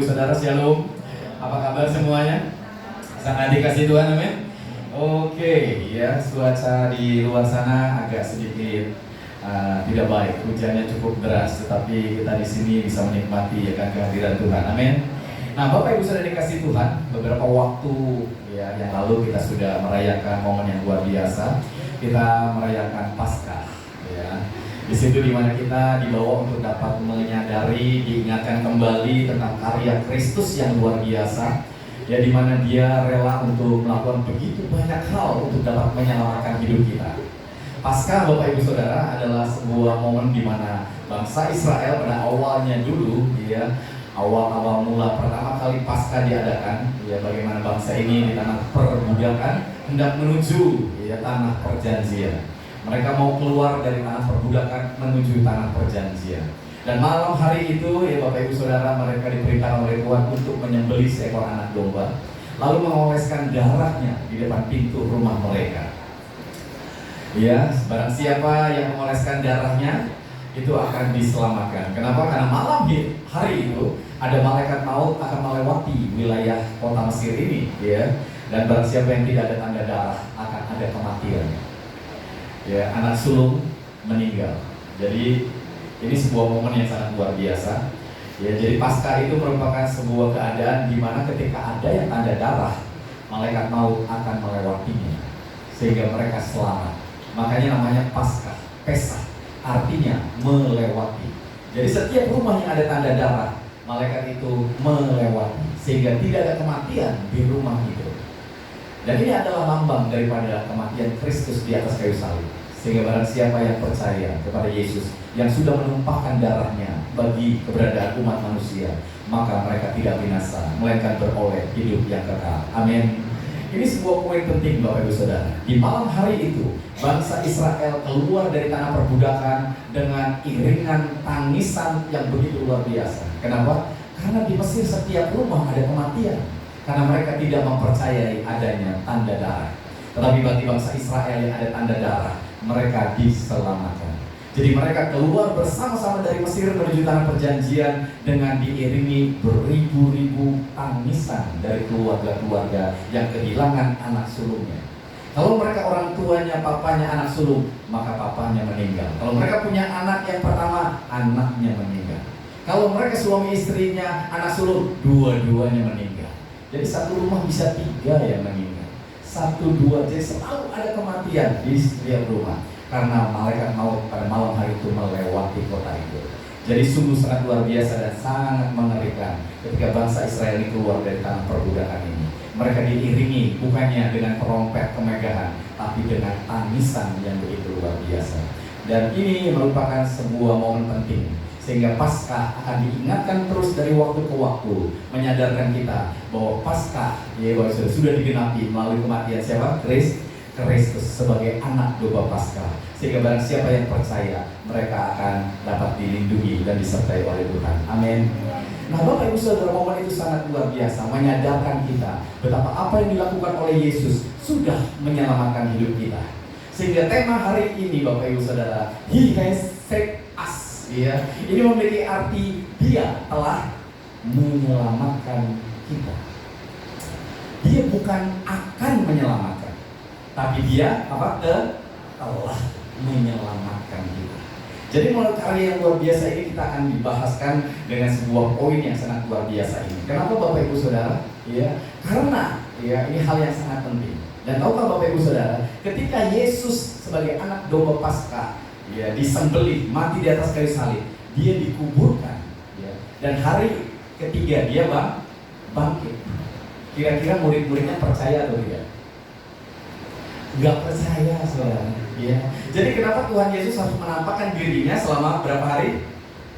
Ibu Saudara, Shalom. Apa kabar semuanya? Sangat dikasih Tuhan, amin. Oke, ya, cuaca di luar sana agak sedikit tidak baik, hujannya cukup deras, tetapi kita di sini bisa menikmati ya kan kehadiran Tuhan, amin. Nah, Bapak Ibu Saudara dikasih Tuhan, beberapa waktu ya yang lalu kita sudah merayakan momen yang luar biasa. Kita merayakan Paskah, ya. Di situ dimana kita dibawa untuk dapat menyadari, diingatkan kembali tentang karya Kristus yang luar biasa, ya, dimana Dia rela untuk melakukan begitu banyak hal untuk dapat menyelamatkan hidup kita. Paskah, Bapak Ibu Saudara, adalah sebuah momen dimana bangsa Israel pada awalnya dulu, ya, awal mula pertama kali Paskah diadakan, ya, bagaimana bangsa ini di tanah perbudakan hendak menuju, ya, tanah perjanjian. Mereka mau keluar dari tanah perbudakan menuju tanah perjanjian. Dan malam hari itu, ya Bapak Ibu Saudara, mereka diperintahkan oleh Tuhan untuk menyembelih seekor anak domba, lalu mengoleskan darahnya di depan pintu rumah mereka. Ya, barang siapa yang mengoleskan darahnya itu akan diselamatkan. Kenapa? Karena malam hari itu ada malaikat maut akan melewati wilayah kota Mesir ini, ya. Dan barang siapa yang tidak ada tanda darah akan ada kematian. Ya, anak sulung meninggal. Jadi ini sebuah momen yang sangat luar biasa. Ya, jadi Paskah itu merupakan sebuah keadaan di mana ketika ada yang tanda darah, malaikat maut akan melewatinya sehingga mereka selamat. Makanya namanya Paskah, Pesah, artinya melewati. Jadi setiap rumah yang ada tanda darah, malaikat itu melewati sehingga tidak ada kematian di rumah itu. Dan ini adalah lambang daripada kematian Kristus di atas kayu salib. Sehingga barang siapa yang percaya kepada Yesus yang sudah menumpahkan darahnya bagi keberadaan umat manusia, maka mereka tidak binasa, melainkan beroleh hidup yang kekal. Amin. Ini sebuah poin penting Bapak Ibu Saudara. Di malam hari itu, bangsa Israel keluar dari tanah perbudakan dengan iringan tangisan yang begitu luar biasa. Kenapa? Karena di Mesir setiap rumah ada kematian, karena mereka tidak mempercayai adanya tanda darah. Tetapi bagi bangsa Israel yang ada tanda darah, mereka diselamatkan. Jadi mereka keluar bersama-sama dari Mesir menuju tanah perjanjian dengan diiringi beribu-ribu tangisan dari keluarga-keluarga yang kehilangan anak sulungnya. Kalau mereka orang tuanya, papanya anak sulung, maka papanya meninggal. Kalau mereka punya anak yang pertama, anaknya meninggal. Kalau mereka suami istrinya, anak sulung, dua-duanya meninggal. Jadi satu rumah bisa 3 yang meninggal, 1-2, jadi selalu ada kematian di setiap rumah karena malaikat maut pada malam hari itu melewati kota itu. Jadi sungguh sangat luar biasa dan sangat mengerikan ketika bangsa Israel ini keluar dari tanah perbudakan ini. Mereka diiringi bukannya dengan trompet kemegahan, tapi dengan tangisan yang begitu luar biasa. Dan ini merupakan sebuah momen penting, sehingga Paskah akan diingatkan terus dari waktu ke waktu, menyadarkan kita bahwa Paskah sudah digenapi melalui kematian siapa? Kristus sebagai anak domba Paskah. Sehingga barang siapa yang percaya, mereka akan dapat dilindungi dan disertai oleh Tuhan. Amin. Nah, Bapak Ibu Saudara, momen itu sangat luar biasa, menyadarkan kita betapa apa yang dilakukan oleh Yesus sudah menyelamatkan hidup kita. Sehingga tema hari ini Bapak Ibu Saudara, He has saved us. Ya, ini memiliki arti Dia telah menyelamatkan kita. Dia bukan akan menyelamatkan, tapi Dia telah menyelamatkan kita. Jadi menurut karya yang luar biasa ini kita akan dibahaskan dengan sebuah poin yang sangat luar biasa ini. Kenapa Bapak Ibu Saudara? Ya, karena ya ini hal yang sangat penting. Dan tahukah Bapak Ibu Saudara, ketika Yesus sebagai anak domba Paskah, ya, disembelih, mati di atas kayu salib, Dia dikuburkan, ya, dan hari ketiga Dia bangkit. Kira-kira murid-muridnya percaya atau tidak? Gak percaya, saudara. Ya. Jadi kenapa Tuhan Yesus harus menampakkan dirinya selama berapa hari?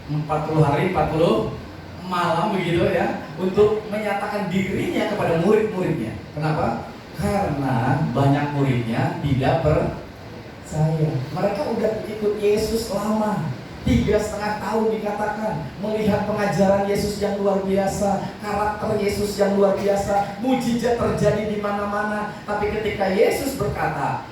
40 hari, 40 malam begitu ya, untuk menyatakan dirinya kepada murid-muridnya. Kenapa? Karena banyak muridnya tidak percaya. Mereka udah ikut Yesus lama, 3,5 tahun dikatakan, melihat pengajaran Yesus yang luar biasa, karakter Yesus yang luar biasa, mujizat terjadi di mana-mana. Tapi ketika Yesus berkata,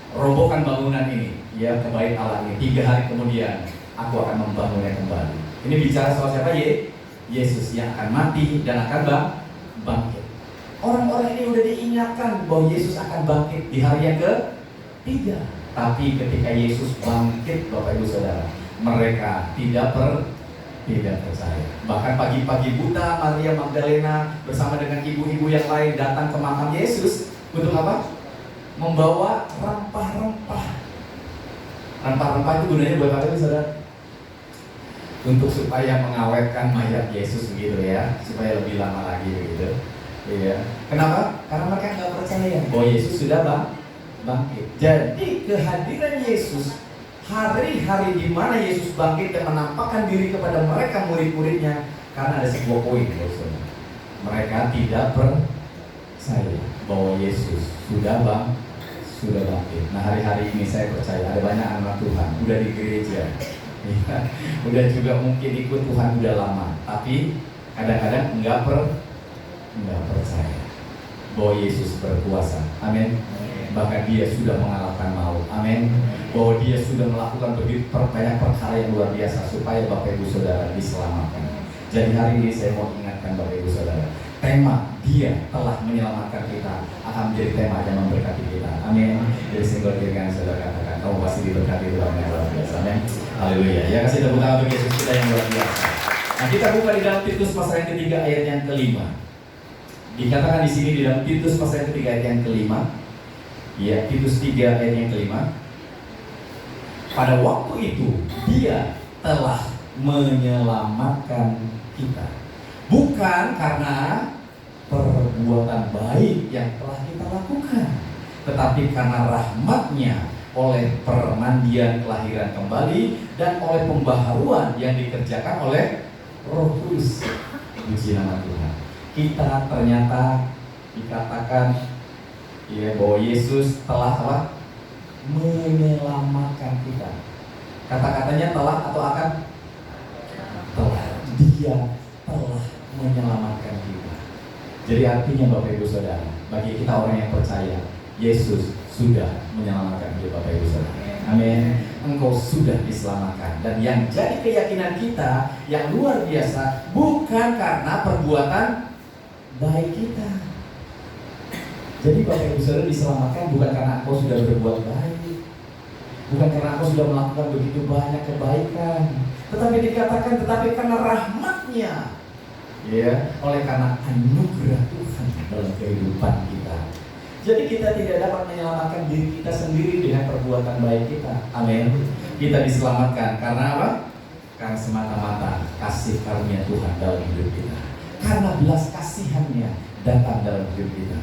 robohkan bangunan ini, ya, ke bait Allah ini, 3 hari kemudian aku akan membangunnya kembali. Ini bicara soal siapa? Yesus yang akan mati dan akan bangkit. Orang-orang ini udah diingatkan bahwa Yesus akan bangkit di hari yang ketiga. Tapi ketika Yesus bangkit, Bapak Ibu Saudara, mereka tidak percaya. Bahkan pagi-pagi buta, Maria Magdalena bersama dengan ibu-ibu yang lain datang ke makam Yesus untuk apa? Membawa rempah-rempah. Rempah-rempah itu gunanya buat apa, Saudara? Untuk supaya mengawetkan mayat Yesus begitu ya, supaya lebih lama lagi begitu. Iya. Kenapa? Karena mereka nggak percaya bahwa Yesus sudah bangkit. Jadi kehadiran Yesus, hari-hari di mana Yesus bangkit dan menampakkan diri kepada mereka murid-muridnya, karena ada sebuah poin, mereka tidak percaya bahwa Yesus sudah bangkit. Nah, hari-hari ini saya percaya ada banyak anak Tuhan udah di gereja, ya, udah juga mungkin ikut Tuhan udah lama, tapi kadang-kadang nggak percaya bahwa Yesus berkuasa. Amin. Bahkan dia sudah mengalahkan maut. Amin. Bahwa dia sudah melakukan begitu banyak perkara yang luar biasa supaya Bapak Ibu Saudara diselamatkan. Jadi hari ini saya mau ingatkan Bapak Ibu Saudara, tema dia telah menyelamatkan kita akan menjadi tema yang memberkati kita. Amin. Jadi singgah dengan saudara katakan, kamu pasti diberkati Tuhan yang luar biasa. Amin. Haleluya. Ya, kasih tepuk tangan untuk Yesus kita yang luar biasa. Nah, kita buka di dalam Titus pasal yang ketiga ayat yang kelima. Dikatakan di sini di dalam Titus pasal yang ketiga ayat yang kelima, ya, Titus 3 ayat yang kelima. Pada waktu itu dia telah menyelamatkan kita, bukan karena perbuatan baik yang telah kita lakukan, tetapi karena rahmat-Nya oleh permandian kelahiran kembali dan oleh pembaharuan yang dikerjakan oleh Roh Kudus. Puji nama Tuhan. Kita ternyata dikatakan ya bahwa Yesus telah apa? Menyelamatkan kita. Kata-katanya telah atau akan? Telah. Dia telah menyelamatkan kita. Jadi artinya Bapak Ibu Saudara, bagi kita orang yang percaya, Yesus sudah menyelamatkan hidup Bapak Ibu Saudara. Amin. Engkau sudah diselamatkan. Dan yang jadi keyakinan kita yang luar biasa bukan karena perbuatan baik kita. Jadi Bapak Ibu Saudara diselamatkan bukan karena engkau sudah berbuat baik, bukan karena engkau sudah melakukan begitu banyak kebaikan, tetapi dikatakan tetapi karena rahmat-Nya, ya, oleh karena anugerah Tuhan dalam kehidupan kita. Jadi kita tidak dapat menyelamatkan diri kita sendiri dengan perbuatan baik kita. Amin. Kita diselamatkan karena apa? Karena semata-mata kasih karunia Tuhan dalam hidup kita. Karena belas kasihan-Nya datang dalam hidup kita.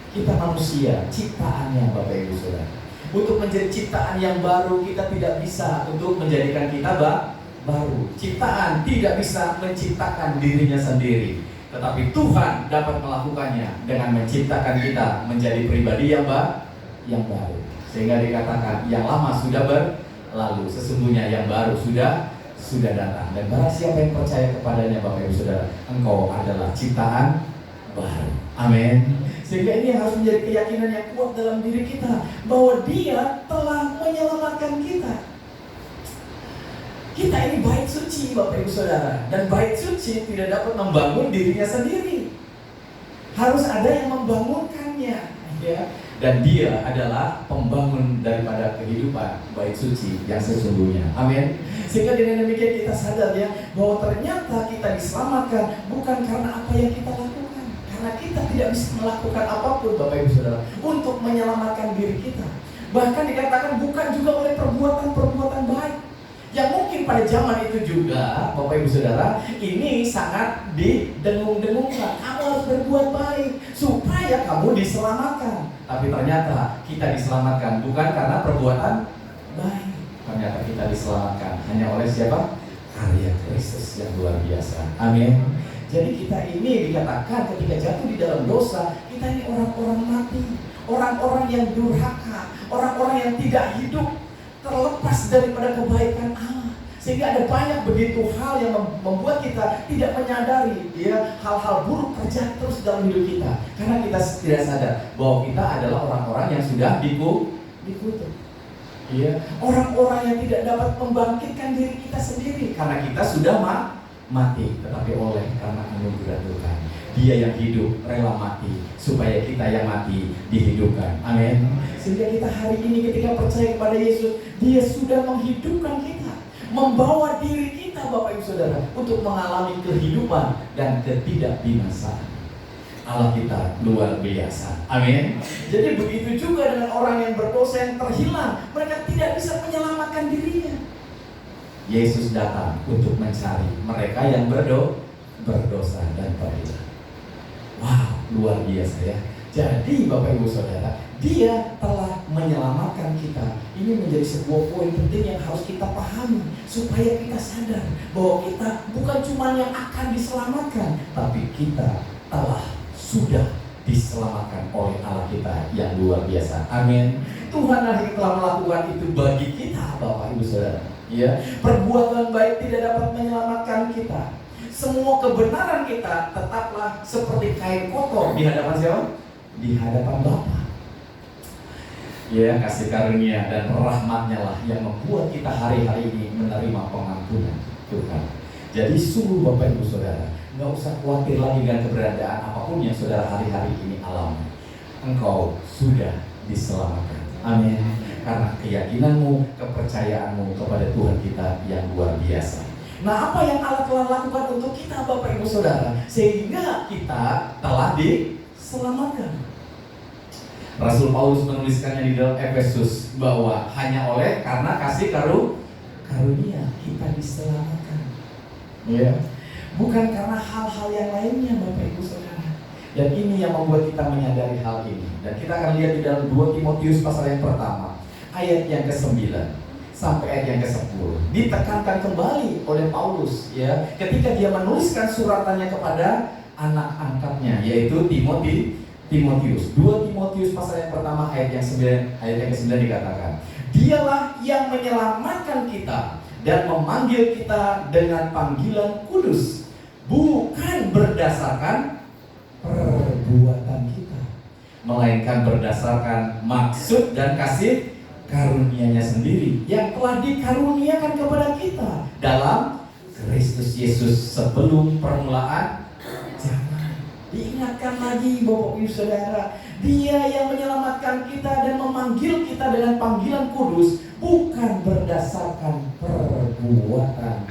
Kita manusia, ciptaannya Bapak Ibu Saudara. Untuk menjadi ciptaan yang baru, kita tidak bisa untuk menjadikan kita baru. Ciptaan tidak bisa menciptakan dirinya sendiri, tetapi Tuhan dapat melakukannya dengan menciptakan kita menjadi pribadi yang baru. Sehingga dikatakan yang lama sudah berlalu, sesungguhnya yang baru sudah datang. Dan barang siapa yang percaya kepadanya Bapak Ibu Saudara, engkau adalah ciptaan baru. Amin. Sehingga ini harus menjadi keyakinan yang kuat dalam diri kita bahwa Dia telah menyelamatkan kita. Kita ini bait suci Bapak Ibu Saudara, dan bait suci tidak dapat membangun dirinya sendiri. Harus ada yang membangunkannya, ya. Dan Dia adalah pembangun daripada kehidupan bait suci yang sesungguhnya. Amin. Sehingga dengan demikian kita sadar ya bahwa ternyata kita diselamatkan bukan karena apa yang kita lakukan. Karena kita tidak bisa melakukan apapun Bapak Ibu Saudara untuk menyelamatkan diri kita. Bahkan dikatakan bukan juga oleh perbuatan-perbuatan baik yang mungkin pada zaman itu juga Bapak Ibu Saudara ini sangat didengung-dengungkan. Kamu harus berbuat baik supaya kamu diselamatkan. Tapi ternyata kita diselamatkan bukan karena perbuatan baik. Ternyata kita diselamatkan hanya oleh siapa? Karya Kristus yang luar biasa. Amin. Jadi kita ini dikatakan ketika jatuh di dalam dosa, kita ini orang-orang mati, orang-orang yang durhaka, orang-orang yang tidak hidup terlepas daripada kebaikan Allah. Sehingga ada banyak begitu hal yang membuat kita tidak menyadari ya, hal-hal buruk terjadi terus dalam hidup kita. Karena kita tidak sadar bahwa kita adalah orang-orang yang sudah dikutuk. Ya, orang-orang yang tidak dapat membangkitkan diri kita sendiri karena kita sudah mati, tetapi oleh karena anugerah Tuhan. Dia yang hidup rela mati supaya kita yang mati dihidupkan. Amin. Sehingga kita hari ini ketika percaya kepada Yesus, Dia sudah menghidupkan kita, membawa diri kita Bapak Ibu Saudara untuk mengalami kehidupan dan ketidakbinasaan. Allah kita luar biasa. Amin. Jadi begitu juga dengan orang yang berdosa yang terhilang, mereka tidak bisa menyelamatkan dirinya. Yesus datang untuk mencari mereka yang berdosa dan terhilang. Wow, luar biasa ya. Jadi Bapak Ibu Saudara, Dia telah menyelamatkan kita. Ini menjadi sebuah poin penting yang harus kita pahami, supaya kita sadar bahwa kita bukan cuma yang akan diselamatkan, tapi kita sudah diselamatkan oleh Allah kita yang luar biasa. Amin. Tuhan yang telah melakukan itu bagi kita Bapak Ibu Saudara. Ya, perbuatan baik tidak dapat menyelamatkan kita. Semua kebenaran kita tetaplah seperti kain kotor di hadapan siapa? Di hadapan Bapa. Ya, kasih karunia dan rahmatnya lah yang membuat kita hari-hari ini menerima pengampunan Tuhan. Jadi sungguh Bapak Ibu Saudara, nggak usah khawatir lagi dengan keberadaan apapun yang saudara hari-hari ini alami. Engkau sudah diselamatkan. Amin. Karena keyakinanmu, kepercayaanmu kepada Tuhan kita yang luar biasa. Nah, apa yang Allah telah lakukan untuk kita Bapak Ibu Saudara, sehingga kita telah diselamatkan. Rasul Paulus menuliskannya di dalam Efesus bahwa hanya oleh karena kasih karunia kita diselamatkan. Ya. Bukan karena hal-hal yang lainnya Bapak Ibu Saudara. Dan ini yang membuat kita menyadari hal ini. Dan kita akan lihat di dalam 2 Timotius pasal yang pertama, ayat yang ke-9 sampai ayat yang ke-10. Ditekankan kembali oleh Paulus ya, ketika dia menuliskan suratannya kepada anak angkatnya, yaitu Timotius. 2 Timotius pasal yang pertama ayat yang ke-9 dikatakan, Dialah yang menyelamatkan kita dan memanggil kita dengan panggilan kudus, bukan berdasarkan perbuatan kita, melainkan berdasarkan maksud dan kasih karunia-Nya sendiri yang telah dikaruniakan kepada kita dalam Kristus Yesus sebelum permulaan zaman. Diingatkan lagi Bapak Ibu Saudara, Dia yang menyelamatkan kita dan memanggil kita dengan panggilan kudus, bukan berdasarkan perbuatan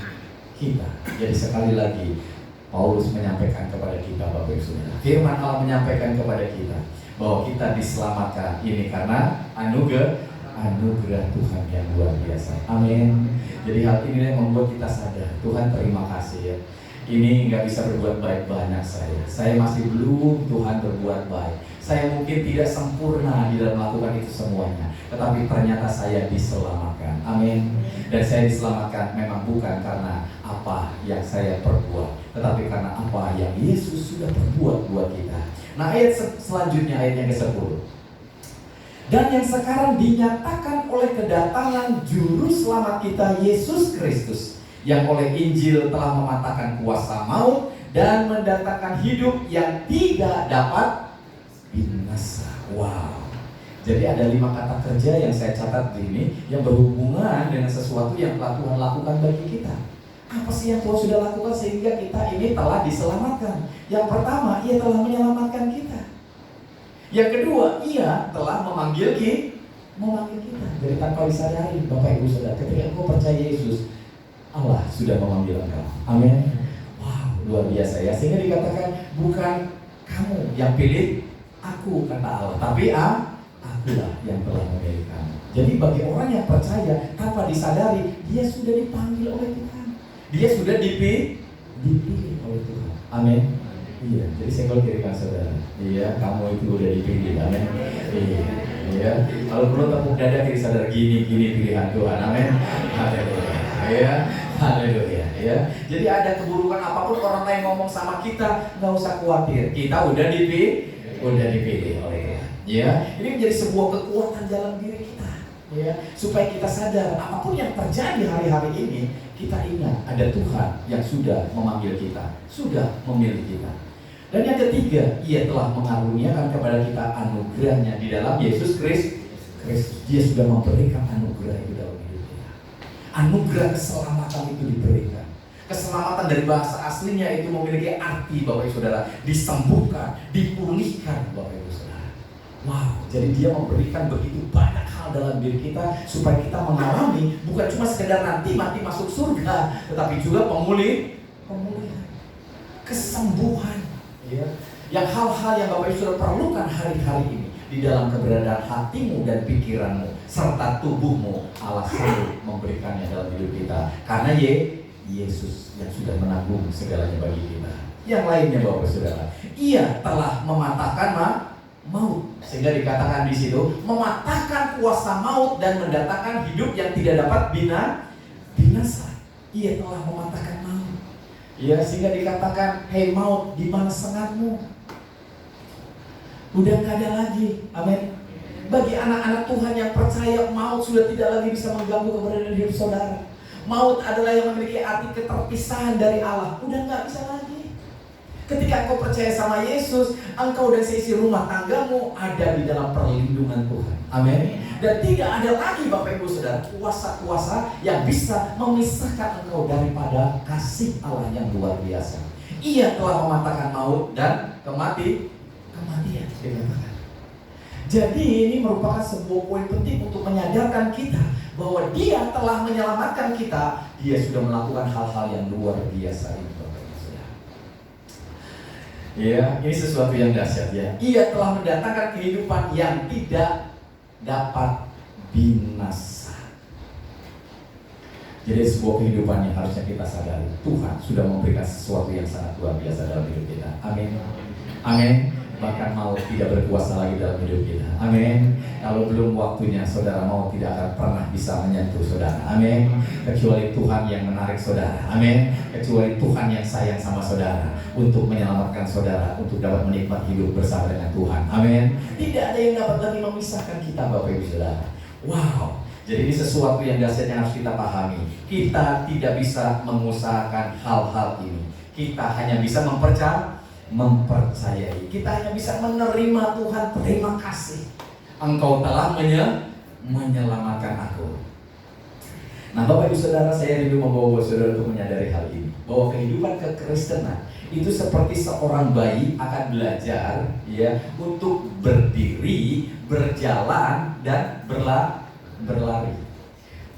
kita. Jadi sekali lagi Paulus menyampaikan kepada kita Bapak Ibu Saudara, firman Allah menyampaikan kepada kita bahwa kita diselamatkan ini karena anugerah Tuhan yang luar biasa. Amin. Jadi hal ini yang membuat kita sadar, Tuhan terima kasih ya. Ini nggak bisa berbuat baik banyak saya masih belum Tuhan berbuat baik. Saya mungkin tidak sempurna di dalam melakukan itu semuanya, tetapi ternyata saya diselamatkan. Amin. Dan saya diselamatkan memang bukan karena apa yang saya perbuat, tetapi karena apa yang Yesus sudah perbuat buat kita. Nah, ayat selanjutnya, ayat yang ke-10. Dan yang sekarang dinyatakan oleh kedatangan juru selamat kita Yesus Kristus, yang oleh Injil telah mematahkan kuasa maut dan mendatangkan hidup yang tidak dapat binasa. Wow. Jadi ada 5 kata kerja yang saya catat di ini yang berhubungan dengan sesuatu yang telah Tuhan lakukan bagi kita. Apa sih yang Tuhan sudah lakukan sehingga kita ini telah diselamatkan? Yang pertama, Ia telah menyelamatkan kita. Yang kedua, Ia telah memanggil kita. Jadi tanpa disadari Bapak Ibu Saudara, ketika engkau percaya Yesus, Allah sudah memanggil engkau. Amin. Wow, luar biasa ya. Sehingga dikatakan bukan kamu yang pilih aku, kata Allah, tapi akulah yang telah memilih kamu. Jadi bagi orang yang percaya tanpa disadari, dia sudah dipanggil oleh Tuhan. Dia sudah dipilih oleh Tuhan. Amin. Iya, jadi senggol kiri kan saudara. Iya, kamu itu udah dipilih. Amin. Iya. Kalau perlu tepuk dada kiri saudara, gini pilihan Tuhan. Amin. Haleluya. Iya. Haleluya. Ya. Jadi ada keburukan apapun orang lain ngomong sama kita, nggak usah khawatir. Kita udah dipilih oleh Tuhan. Ya. Ini menjadi sebuah kekuatan dalam diri kita. Ya, supaya kita sadar apapun yang terjadi hari-hari ini, kita ingat ada Tuhan yang sudah memanggil kita, sudah memilih kita. Dan yang ketiga, Ia telah mengaruniakan kepada kita anugerahnya di dalam Yesus Kristus. Dia sudah memberikan anugerah itu dalam hidup kita. Anugerah keselamatan itu diberikan. Keselamatan dari bahasa aslinya itu memiliki arti, Bapak Ibu Saudara, disembuhkan, dipulihkan, Bapak Ibu Saudara. Wow, jadi dia memberikan begitu banyak hal dalam diri kita supaya kita mengalami bukan cuma sekedar nanti mati masuk surga, tetapi juga pemulihan, kesembuhan, ya. Yang hal-hal yang Bapak Ibu Saudara perlukan hari-hari ini di dalam keberadaan hatimu dan pikiranmu serta tubuhmu, Allah sanggup memberikannya dalam hidup kita. Karena Yesus yang sudah menanggung segalanya bagi kita. Yang lainnya Bapak Saudara, Ia telah mematahkan maut, sehingga dikatakan di situ mematahkan kuasa maut dan mendatangkan hidup yang tidak dapat binasa. Ia telah mematahkan maut. Ya, sehingga dikatakan, hei maut, di mana sengatmu? Udah gak ada lagi. Amin. Bagi anak-anak Tuhan yang percaya, maut sudah tidak lagi bisa mengganggu keberadaan hidup saudara. Maut adalah yang memiliki arti keterpisahan dari Allah. Udah gak bisa lagi. Ketika engkau percaya sama Yesus, engkau dan seisi rumah tanggamu ada di dalam perlindungan Tuhan. Amin. Dan tidak ada lagi Bapak Ibu Saudara kuasa-kuasa yang bisa memisahkan engkau daripada kasih Allah yang luar biasa. Ia telah mematahkan maut dan kematian. Jadi ini merupakan sebuah poin penting untuk menyadarkan kita bahwa Dia telah menyelamatkan kita. Dia sudah melakukan hal-hal yang luar biasa ini, Bapak Ibu Saudara. Ya, ini sesuatu yang dahsyat ya. Ia telah mendatangkan kehidupan yang tidak dapat binasa. Jadi sebuah kehidupan yang harusnya kita sadari, Tuhan sudah memberikan sesuatu yang sangat luar biasa dalam hidup kita. Amin. Amin. Bahkan maut tidak berkuasa lagi dalam hidup kita. Amin. Kalau belum waktunya, saudara, maut tidak akan pernah bisa menyentuh saudara. Amin. Kecuali Tuhan yang menarik saudara. Amin. Kecuali Tuhan yang sayang sama saudara untuk menyelamatkan saudara, untuk dapat menikmati hidup bersama dengan Tuhan. Amin. Tidak ada yang dapat lagi memisahkan kita, Bapak Ibu Saudara. Wow. Jadi ini sesuatu yang dahsyat yang harus kita pahami. Kita tidak bisa mengusahakan hal-hal ini. Kita hanya bisa mempercayai. Kita hanya bisa menerima Tuhan. Terima kasih, Engkau telah menyelamatkan aku. Nah Bapak Ibu Saudara, saya rindu membawa saudara untuk menyadari hal ini, bahwa kehidupan kekristenan itu seperti seorang bayi akan belajar ya untuk berdiri, berjalan, dan berlari.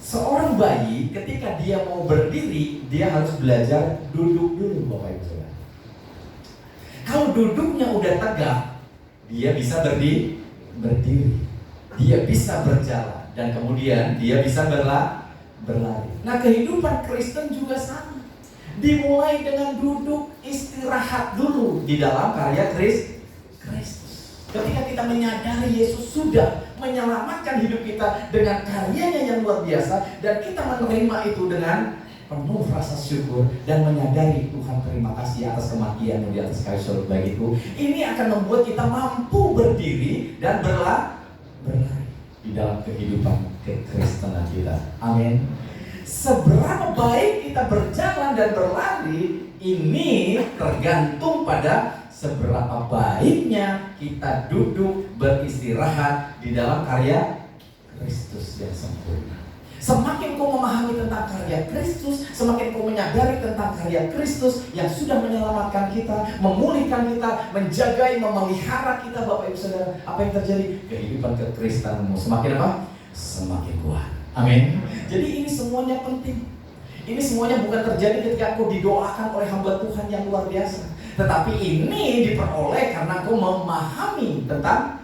Seorang bayi ketika dia mau berdiri, dia harus belajar duduk dulu, Bapak Ibu Saudara. Kalau duduknya udah tegak, dia bisa berdiri, dia bisa berjalan, dan kemudian dia bisa berlari. Nah kehidupan Kristen juga sama. Dimulai dengan duduk, istirahat dulu di dalam karya Kristus. Ketika kita menyadari Yesus sudah menyelamatkan hidup kita dengan karyanya yang luar biasa, dan kita menerima itu dengan penuh rasa syukur dan menyadari Tuhan terima kasih atas kematian di atas kayu salib bagiku, ini akan membuat kita mampu berdiri dan berlari di dalam kehidupan kekristenan kita. Amin. Seberapa baik kita berjalan dan berlari ini tergantung pada seberapa baiknya kita duduk beristirahat di dalam karya Kristus yang sempurna. Semakin kau memahami tentang karya Kristus, semakin kau menyadari tentang karya Kristus yang sudah menyelamatkan kita, memulihkan kita, menjagai, memelihara kita, Bapak Ibu Saudara, apa yang terjadi? Kehidupan kekristenanmu semakin apa? Semakin kuat. Amin. Jadi ini semuanya penting. Ini semuanya bukan terjadi ketika kau didoakan oleh hamba Tuhan yang luar biasa, tetapi ini diperoleh karena kau memahami tentang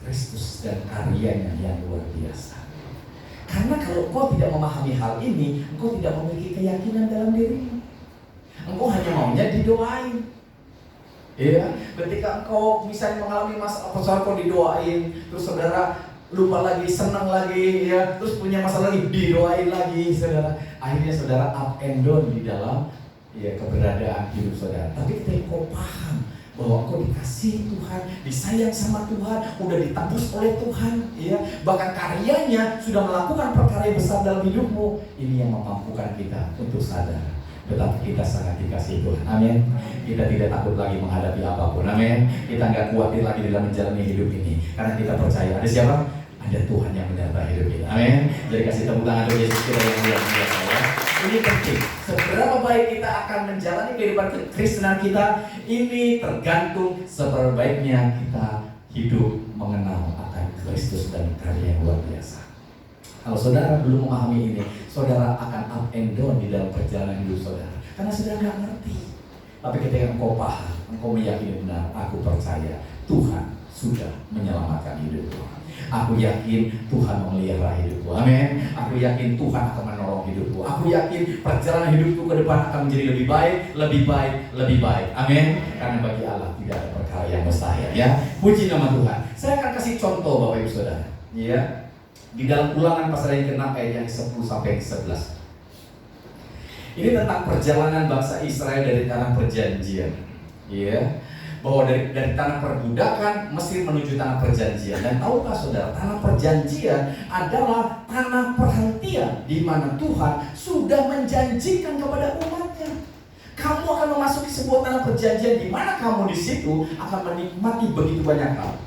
Kristus dan karyanya yang luar biasa. Karena kalau engkau tidak memahami hal ini, engkau tidak memiliki keyakinan dalam dirimu. Engkau hanya maunya didoain. Ya, ketika engkau misalnya mengalami masalah, kau didoain, terus saudara lupa lagi, senang lagi, ya, terus punya masalah lagi, didoain lagi, saudara. Akhirnya saudara up and down di dalam ya keberadaan hidup saudara. Tapi ketika engkau paham bahwa kau dikasihi Tuhan, disayang sama Tuhan, udah ditebus oleh Tuhan, ya, bahkan karyanya sudah melakukan perkara besar dalam hidupmu. Ini yang memampukan kita untuk sadar betapa kita sangat dikasihi Tuhan. Amin. Kita tidak takut lagi menghadapi apapun. Amin. Kita nggak khawatir lagi dalam menjalani hidup ini, karena kita percaya ada siapa? Ada Tuhan yang menyertai hidup kita. Amin. Jadi kasih tepuk tangan untuk Yesus kita yang luar biasa, ya. Ini penting. Seberapa baik kita akan menjalani kehidupan kekristenan kita, ini tergantung seberapa baiknya kita hidup mengenal akan Kristus dan karya yang luar biasa. Kalau saudara belum memahami ini, saudara akan up and down di dalam perjalanan hidup saudara. Karena saudara nggak ngerti. Tapi ketika engkau paham, engkau meyakini benar, aku percaya Tuhan sudah menyelamatkan hidupku. Aku yakin Tuhan memelihara hidupku. Amin. Aku yakin Tuhan akan menolong hidupku. Aku yakin perjalanan hidupku ke depan akan menjadi lebih baik, lebih baik, lebih baik. Amin. Karena bagi Allah tidak ada perkara yang mustahil. Ya, puji nama Tuhan. Saya akan kasih contoh Bapak Ibu Saudara. Ya, di dalam Ulangan pasal yang ke-6 ayat yang 10 sampai 11. Ini tentang perjalanan bangsa Israel dari tanah perjanjian. Ya. Bahwa dari tanah perbudakan Mesir menuju tanah perjanjian. Dan tahukah saudara, tanah perjanjian adalah tanah perhentian di mana Tuhan sudah menjanjikan kepada umatnya. Kamu akan memasuki sebuah tanah perjanjian di mana kamu di situ akan menikmati begitu banyak hal.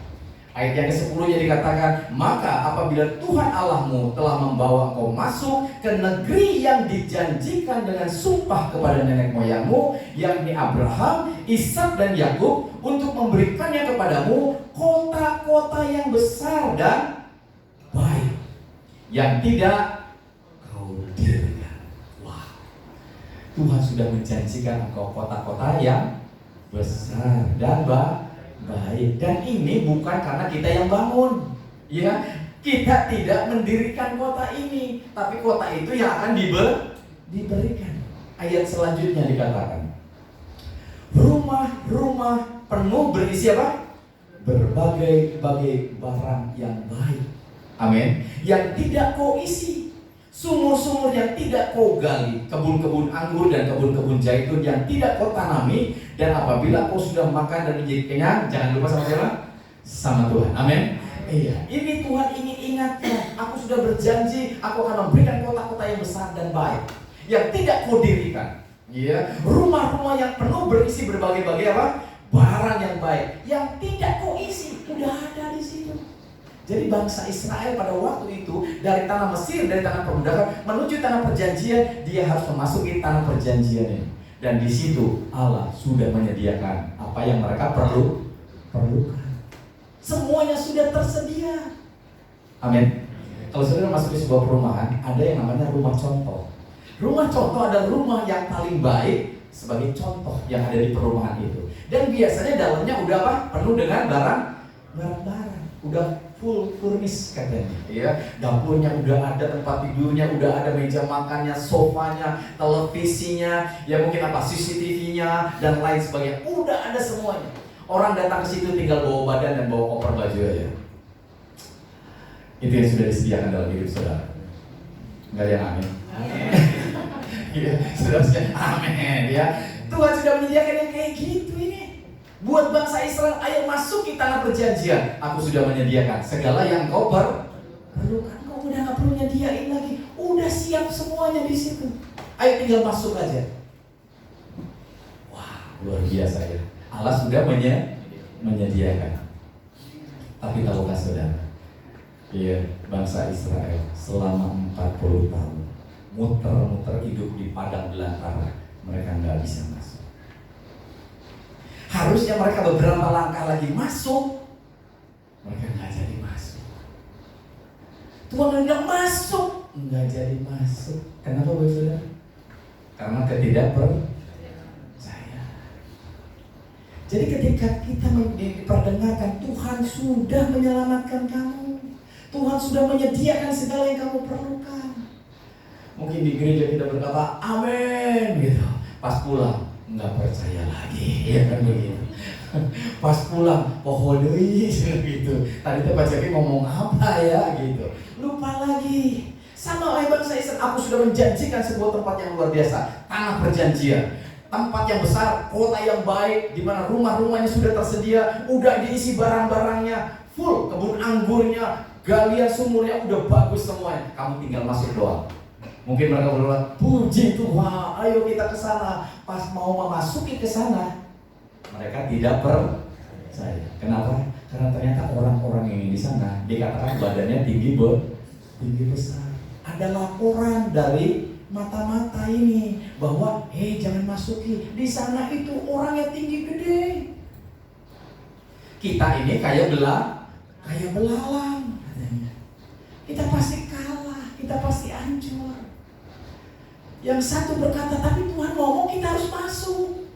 Ayat yang ke-10 dikatakan, maka apabila Tuhan Allahmu telah membawa engkau masuk ke negeri yang dijanjikan dengan sumpah kepada nenek moyangmu, yakni Abraham, Ishak dan Yakub, untuk memberikannya kepadamu kota-kota yang besar dan baik, yang tidak kau dirikan. Wah, Tuhan sudah menjanjikan engkau kota-kota yang besar dan baik. Dan ini bukan karena kita yang bangun, ya. Kita tidak mendirikan kota ini, tapi kota itu yang akan diberikan. Ayat selanjutnya dikatakan, rumah-rumah penuh berisi apa? Berbagai-bagai barang yang baik. Amin. Yang tidak kau isi, sumur-sumur yang tidak kau gali, kebun-kebun anggur dan kebun-kebun zaitun yang tidak kau tanami. Dan apabila kau sudah makan dan menjadi kenyang, jangan lupa sama siapa? Sama Tuhan. Amin. Iya, ini Tuhan ingin ingatkan. Aku sudah berjanji, aku akan memberikan kota-kota yang besar dan baik, yang tidak kau dirikan. Iya, rumah-rumah yang penuh berisi berbagai-bagai apa? Barang yang baik, yang tidak kau isi, udah ada di situ. Jadi bangsa Israel pada waktu itu dari tanah Mesir, dari tanah perbudakan menuju tanah perjanjian, dia harus memasuki tanah perjanjian ini. Dan di situ Allah sudah menyediakan apa yang mereka perlukan. Semuanya sudah tersedia. Amin. Kalau saudara masuk di sebuah perumahan, ada yang namanya rumah contoh. Rumah contoh adalah rumah yang paling baik sebagai contoh yang ada di perumahan itu. Dan biasanya dalamnya udah apa? Penuh dengan barang-barang. Udah full furnish katanya, ya. Dapurnya udah ada, tempat tidurnya udah ada, meja makannya, sofanya, televisinya, ya mungkin apa, CCTV-nya dan lain sebagainya. Udah ada semuanya. Orang datang ke situ tinggal bawa badan dan bawa koper baju aja. Itu yang sudah disediakan dalam hidup saudara. Enggak ada yang amin? Iya, sudah amin ya. Tuhan sudah menyediakan yang kayak gitu ini. Buat bangsa Israel, ayo masuk ke tanah perjanjian. Aku sudah menyediakan segala yang kau perlukan. Kau udah gak perlu nyediain lagi. Udah siap semuanya di situ. Ayo tinggal masuk aja. Wah, luar biasa ya. Allah sudah menyediakan. Tapi tahukah saudara? Iya, bangsa Israel selama 40 tahun muter-muter hidup di padang belantara. Mereka gak bisa masuk. Harusnya mereka beberapa langkah lagi masuk, mereka nggak jadi masuk. Tuhan bilang masuk, nggak jadi masuk. Kenapa Bapak Saudara? Karena ketidakpercayaan. Jadi ketika kita diperdengarkan Tuhan sudah menyelamatkan kamu, Tuhan sudah menyediakan segala yang kamu perlukan. Mungkin di gereja kita berkata amin gitu, pas pulang nggak percaya lagi, ya kan begitu. Pas pulang, pohodoi gitu. Tadi Pak Jaki ngomong apa ya gitu, lupa lagi. Sama oleh bangsa Israel, aku sudah menjanjikan sebuah tempat yang luar biasa, tanah perjanjian, tempat yang besar, kota yang baik, di mana rumah-rumahnya sudah tersedia, udah diisi barang-barangnya, full, kebun anggurnya, galian sumurnya udah bagus semuanya. Kamu tinggal masuk doang. Mungkin mereka berkata, puji Tuhan, ayo kita ke sana. Pas mau memasuki ke sana, mereka tidak percaya. Kenapa? Karena ternyata orang-orang yang di sana dikatakan badannya tinggi besar. Ada laporan dari mata-mata ini bahwa jangan masuki, di sana itu orang yang tinggi gede. Kita ini kayak belalang katanya. Kita pasti kalah, kita pasti hancur. Yang satu berkata, tapi Tuhan ngomong kita harus masuk.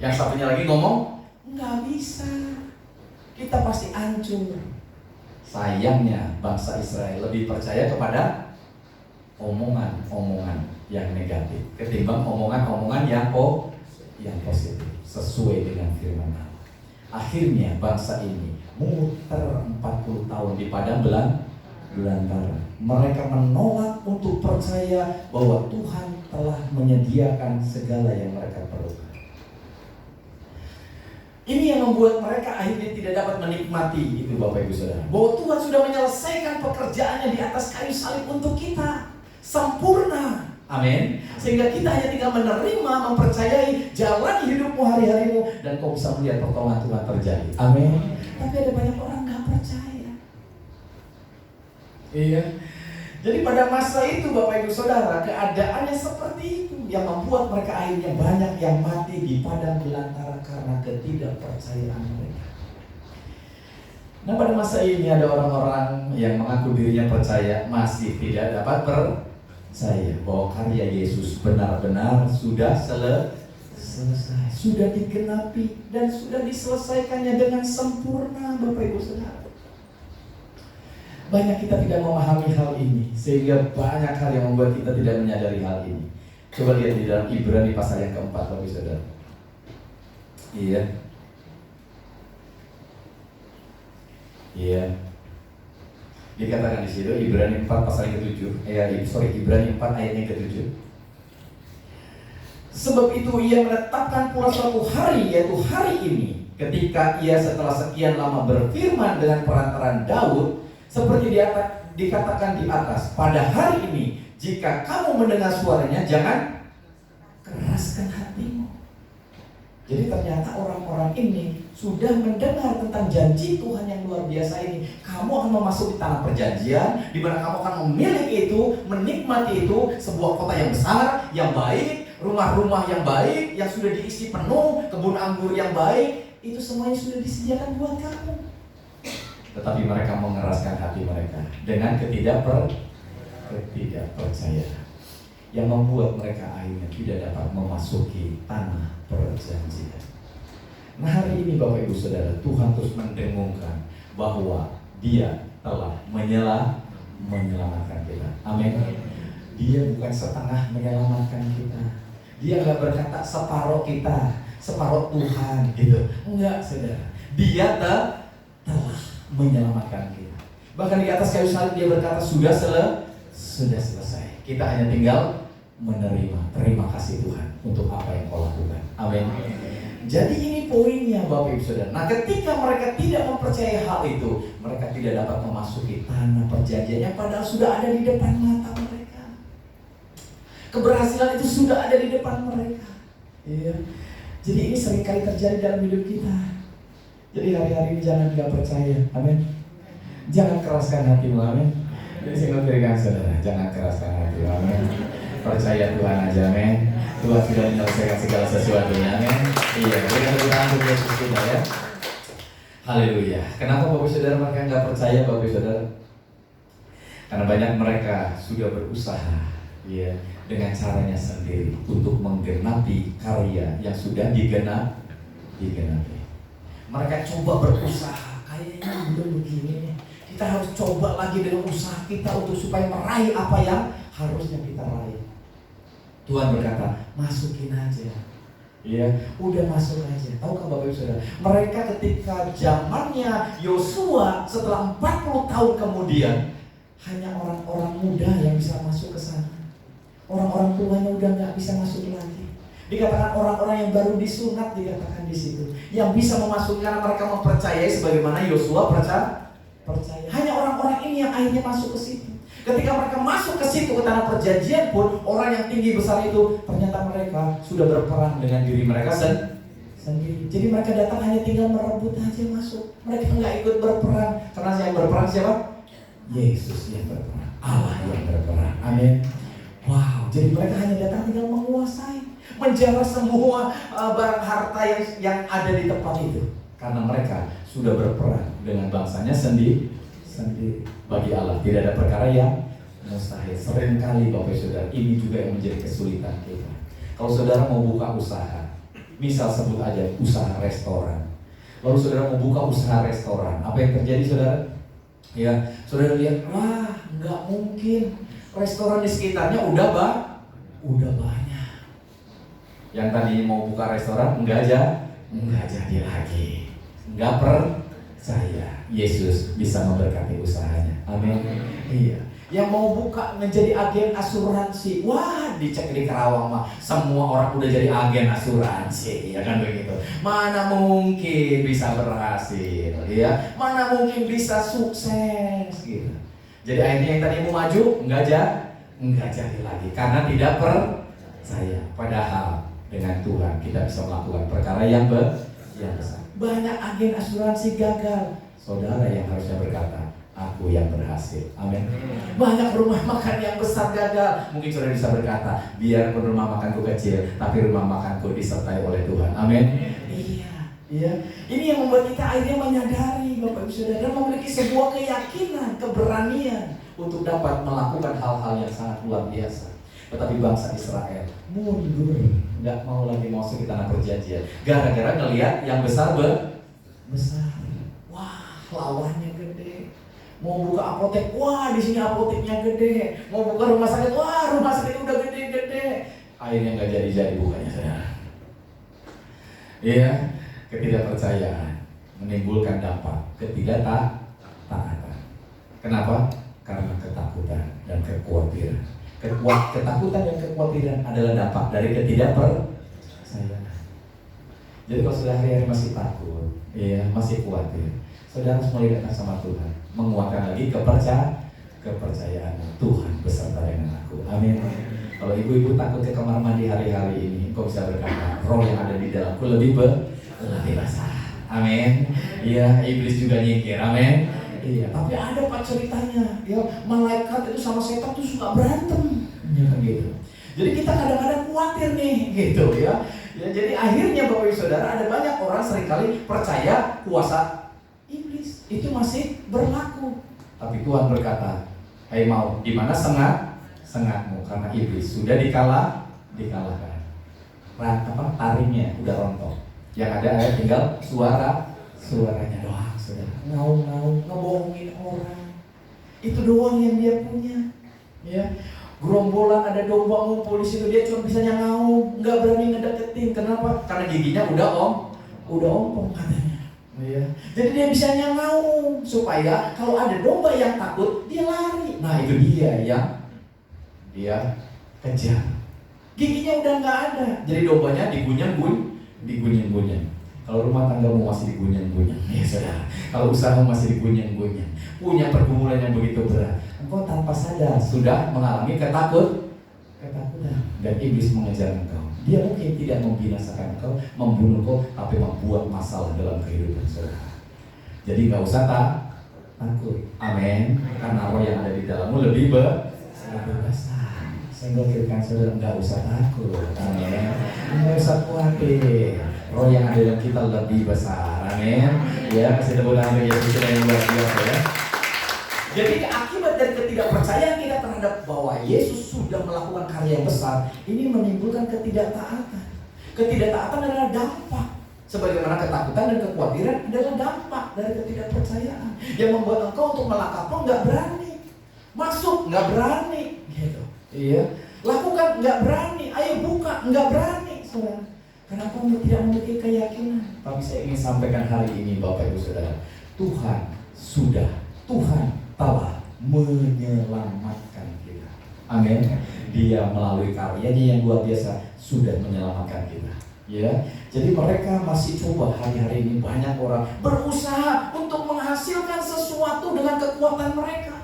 Yang satunya lagi ngomong, nggak bisa, kita pasti hancur. Sayangnya bangsa Israel lebih percaya kepada omongan-omongan yang negatif ketimbang omongan-omongan yang positif sesuai dengan firman Allah. Akhirnya bangsa ini muter 40 tahun di padang belantara. Mereka menolak untuk percaya bahwa Tuhan telah menyediakan segala yang mereka perlukan. Ini yang membuat mereka akhirnya tidak dapat menikmati itu, Bapak Ibu Saudara, bahwa Tuhan sudah menyelesaikan pekerjaannya di atas kayu salib untuk kita sempurna. Amin. Sehingga kita hanya tinggal menerima, mempercayai, jalani hidupmu hari-harimu, dan kau bisa melihat pertolongan Tuhan terjadi. Amin. Tapi ada banyak orang gak percaya. Iya. Jadi pada masa itu Bapak Ibu Saudara, keadaannya seperti itu yang membuat mereka akhirnya banyak yang mati di padang belantara karena ketidakpercayaan mereka. Nah, pada masa ini ada orang-orang yang mengaku dirinya percaya masih tidak dapat percaya bahwa karya Yesus benar-benar sudah selesai, sudah digenapi dan sudah diselesaikannya dengan sempurna, Bapak Ibu Saudara. Banyak kita tidak memahami hal ini, sehingga banyak hal yang membuat kita tidak menyadari hal ini. Coba lihat di dalam Ibrani pasal yang keempat, Bapak Saudara. Iya. Dikatakan di situ Ibrani 4 pasal yang ke-7. Ibrani 4 ayat yang ke-7. Sebab itu ia menetapkan pula suatu hari, yaitu hari ini, ketika ia setelah sekian lama berfirman dengan perantaran Daud, seperti dikatakan di atas, pada hari ini jika kamu mendengar suaranya, jangan keraskan hatimu. Jadi ternyata orang-orang ini sudah mendengar tentang janji Tuhan yang luar biasa ini. Kamu akan memasuki tanah perjanjian, di mana kamu akan memiliki itu, menikmati itu, sebuah kota yang besar, yang baik, rumah-rumah yang baik, yang sudah diisi penuh, kebun anggur yang baik. Itu semuanya sudah disediakan buat kamu. Tetapi mereka mengeraskan hati mereka dengan ketidakpercayaan, yang membuat mereka akhirnya tidak dapat memasuki tanah perjanjian. Nah, hari ini Bapak Ibu Saudara, Tuhan terus mendengungkan bahwa Dia telah menyelamatkan kita. Amin. Dia bukan setengah menyelamatkan kita. Dia nggak berkata separuh kita, separuh Tuhan gitu. Enggak, Saudara. Dia telah menyelamatkan kita. Bahkan di atas kayu salib Dia berkata sudah selesai. Kita hanya tinggal menerima. Terima kasih Tuhan untuk apa yang Kau lakukan. Amin. Jadi ini poinnya Bapak Ibu Saudara. Nah, ketika mereka tidak mempercayai hal itu, mereka tidak dapat memasuki tanah perjanjian yang padahal sudah ada di depan mata mereka. Keberhasilan itu sudah ada di depan mereka. Iya. Jadi ini seringkali terjadi dalam hidup kita. Jadi hari-hari ini jangan tidak percaya. Amin. Jangan keraskan hatimu. Amin. Jadi saya memberikan saudara, jangan keraskan hatimu. Amin. Percaya Tuhan aja. Amin. Tuhan sudah menyelesaikan segala sesuatunya. Amin. Iya, berikan tepuk tangan untuk Yesus kita ya. Haleluya. Kenapa Bapak Saudara mereka nggak percaya, Bapak Saudara? Karena banyak mereka sudah berusaha, ya, dengan caranya sendiri untuk menggenapi karya yang sudah digenapi. Mereka coba berusaha, kayaknya belum begini. Kita harus coba lagi dengan usaha kita untuk supaya meraih apa yang harusnya kita raih. Tuhan berkata, masukin aja. Ya, udah masuk aja. Tahukah Bapak Ibu Saudara, mereka ketika zamannya Yosua setelah 40 tahun kemudian, hanya orang-orang muda yang bisa masuk ke sana. Orang-orang tuanya udah nggak bisa masuk lagi. Dikatakan orang-orang yang baru disunat, dikatakan di situ, yang bisa memasuki karena mereka mempercayai sebagaimana Yosua percaya. Hanya orang-orang ini yang akhirnya masuk ke situ. Ketika mereka masuk ke situ, ke tanah perjanjian pun, orang yang tinggi besar itu ternyata mereka sudah berperang dengan diri mereka sendiri. Jadi mereka datang hanya tinggal merebut aja masuk. Mereka nggak ikut berperang. Karena yang berperang siapa? Yesus yang berperang, Allah yang berperang. Amin. Wow. Jadi mereka hanya datang tinggal menguasai, menjara semua barang harta yang ada di tempat itu. Karena mereka sudah berperang dengan bangsanya sendiri. Bagi Allah tidak ada perkara yang mustahil. Seringkali Bapak Saudara, ini juga yang menjadi kesulitan kita. Kalau saudara mau buka usaha, misal sebut aja usaha restoran. Lalu saudara mau buka usaha restoran, apa yang terjadi saudara? Ya, saudara lihat, wah nggak mungkin. Restoran di sekitarnya udah banyak. Yang tadi mau buka restoran enggak jadi lagi. Enggak percaya Yesus bisa memberkati usahanya. Amin. Iya. Yang mau buka menjadi agen asuransi, wah dicek di Karawang mah semua orang udah jadi agen asuransi, ya kan begitu. Mana mungkin bisa berhasil, ya? Mana mungkin bisa sukses gitu. Jadi akhirnya yang tadi mau maju enggak jadi lagi karena tidak percaya. Padahal dengan Tuhan kita bisa melakukan perkara yang besar. Banyak agen asuransi gagal. Saudara yang harusnya berkata, aku yang berhasil. Amin. Banyak rumah makan yang besar gagal. Mungkin saudara bisa berkata, biarpun rumah makanku kecil, tapi rumah makanku disertai oleh Tuhan. Amin. Iya. Ini yang membuat kita akhirnya menyadari Bapak Ibu Saudara dan memiliki sebuah keyakinan, keberanian untuk dapat melakukan hal-hal yang sangat luar biasa. Tetapi bangsa Israel mundur, nggak mau lagi masuk ke tanah perjanjian, gara-gara ngelihat yang besar. Wah, lawannya gede. Mau buka apotek, wah di sini apoteknya gede. Mau buka rumah sakit, wah rumah sakit udah gede-gede. Akhirnya nggak jadi bukanya, saudara. Iya. Ketidakpercayaan menimbulkan dampak ketidaktaatan. Kenapa? Karena ketakutan dan kekhawatiran. Ketakutan dan kekhawatiran adalah dampak dari ketidakpercayaan. Jadi kalau sudah hari-hari masih takut, masih khawatir, saudara harus mulai datang sama Tuhan, menguatkan lagi kepercayaan Tuhan beserta dengan aku. Amin. Kalau ibu-ibu takut ke kamar mandi hari-hari ini, kau bisa berkata, roh yang ada di dalamku lebih besar. Amin. Iya, iblis juga nyingkir. Amin. Iya. Tapi ada Pak ceritanya, ya malaikat itu sama setan tuh suka berantem. Ya kan gitu. Jadi kita kadang-kadang khawatir nih, gitu ya. Jadi akhirnya Bapak Ibu Saudara, ada banyak orang seringkali percaya kuasa iblis itu masih berlaku. Tapi Tuhan berkata, "Hai maut, di mana sengatmu? Karena iblis sudah dikalahkan. Taringnya udah rontok. Yang ada tinggal suaranya doang, sudah ngaung ngebohongin orang. Itu doang yang dia punya. Ya, gerombolan ada domba ngumpul di situ, dia cuma bisanya ngaung, nggak berani ngedeketin. Kenapa? Karena giginya udah ompong katanya. Ya. Jadi dia bisanya ngaung supaya kalau ada domba yang takut dia lari. Nah itu dia yang dia kejar. Giginya udah nggak ada, jadi dombanya digunyang-gunyang. Kalau rumah tanggamu masih digunyang-gunyang, ya saudara. Kalau usahamu masih digunyang-gunyang, punya pergumulan yang begitu berat, engkau tanpa sadar sudah mengalami ketakutan, dan iblis mengejar engkau. Dia mungkin tidak membinasakan engkau, membunuh engkau, tapi membuat masalah dalam kehidupan saudara. Jadi nggak usah takut, amin. Karena roh yang ada di dalammu lebih besar. Senggol kirikan saudara, nggak usah takut, amin. Nggak usah khawatir, roh yang ada dalam kita lebih besar, amin. Ya, kasih tepuk tangan bagi Yesus yang luar biasa ya. Jadi akibat dari ketidakpercayaan kita terhadap bahwa Yesus sudah melakukan karya yang besar, ini menimbulkan ketidaktaatan. Ketidaktaatan adalah dampak, sebagaimana ketakutan dan kekhawatiran adalah dampak dari ketidakpercayaan yang membuat engkau untuk melangkah pun nggak berani, masuk nggak berani, gitu. Iya, lakukan nggak berani, ayo buka nggak berani, saudara. Kenapa tidak memiliki keyakinan? Tapi saya ingin sampaikan hari ini Bapak Ibu Saudara, Tuhan telah menyelamatkan kita. Amin. Dia melalui karyanya yang luar biasa sudah menyelamatkan kita. Ya, jadi mereka masih coba hari-hari ini banyak orang berusaha untuk menghasilkan sesuatu dengan kekuatan mereka.